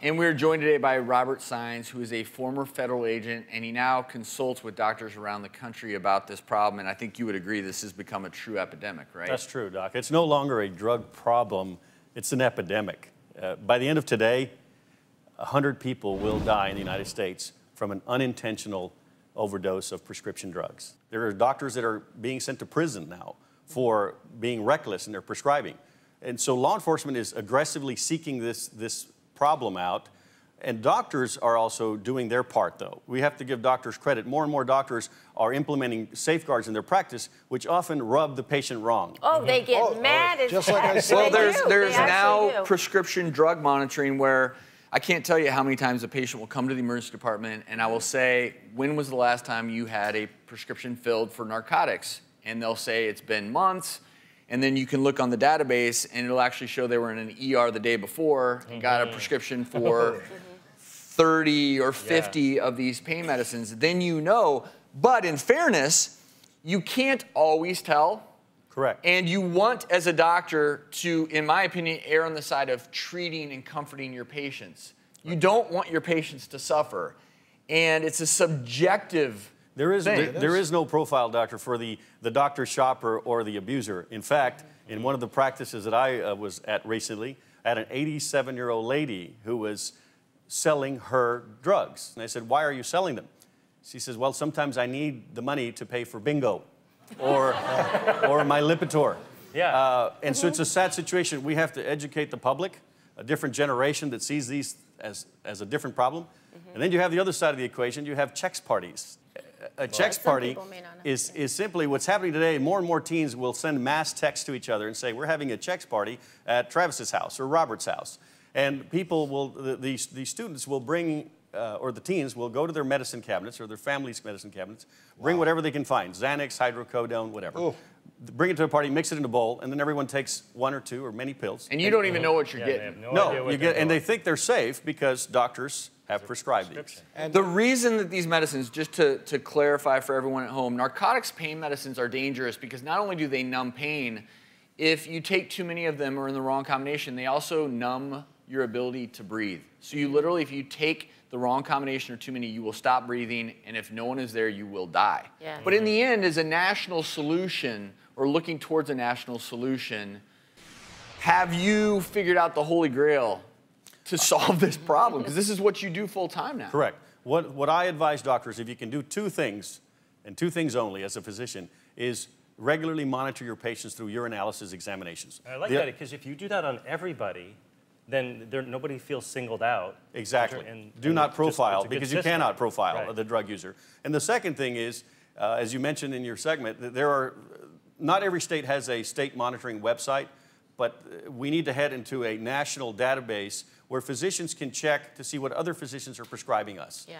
And we're joined today by Robert Sines, who is a former federal agent, and he now consults with doctors around the country about this problem. And I think you would agree this has become a true epidemic, right? That's true, Doc. It's no longer a drug problem, it's an epidemic. By the end of today, 100 people will die in the United States from an unintentional overdose of prescription drugs. There are doctors that are being sent to prison now for being reckless in their prescribing. And so law enforcement is aggressively seeking this problem out. And doctors are also doing their part, though. We have to give doctors credit. More and more doctors are implementing safeguards in their practice, which often rub the patient wrong. Oh, they get mad as just like I said. Well, there's now prescription drug monitoring where I can't tell you how many times a patient will come to the emergency department and I will say, when was the last time you had a prescription filled for narcotics? And they'll say it's been months. And then you can look on the database and it'll actually show they were in an ER the day before and got a prescription for 30 or 50 of these pain medicines. Then you know, but in fairness, you can't always tell. Correct. And you want, as a doctor, to, in my opinion, err on the side of treating and comforting your patients. You don't want your patients to suffer. And it's a subjective There is no profile, doctor, for the doctor shopper or the abuser. In fact, in one of the practices that I was at recently, I had an 87-year-old lady who was selling her drugs. And I said, why are you selling them? She says, well, sometimes I need the money to pay for bingo or my Lipitor. Yeah. And so it's a sad situation. We have to educate the public, a different generation that sees these as a different problem. And then you have the other side of the equation. You have checks parties. A checks party is simply what's happening today. More and more teens will send mass texts to each other and say, we're having a checks party at Travis's house or Robert's house. And people will, the students will bring, or the teens will go to their medicine cabinets or their family's medicine cabinets, bring whatever they can find, Xanax, hydrocodone, whatever. Oh. Bring it to a party, mix it in a bowl, and then everyone takes one or two or many pills. And you don't even know what you're getting. They have no idea what and they think they're safe because doctors have prescribed these. And the reason that these medicines, just to clarify for everyone at home, narcotics pain medicines are dangerous because not only do they numb pain, if you take too many of them or in the wrong combination, they also numb your ability to breathe. So you literally, if you take the wrong combination or too many, you will stop breathing, and if no one is there, you will die. Yeah. But in the end, as a national solution, or looking towards a national solution, have you figured out the Holy Grail to solve this problem? Because this is what you do full time now. Correct. What I advise doctors, if you can do two things, and two things only as a physician, is regularly monitor your patients through urinalysis examinations. I like that, because if you do that on everybody, then nobody feels singled out. Exactly. Do not profile, because you cannot profile the drug user. And the second thing is, as you mentioned in your segment, not every state has a state monitoring website, but we need to head into a national database where physicians can check to see what other physicians are prescribing us. Yeah.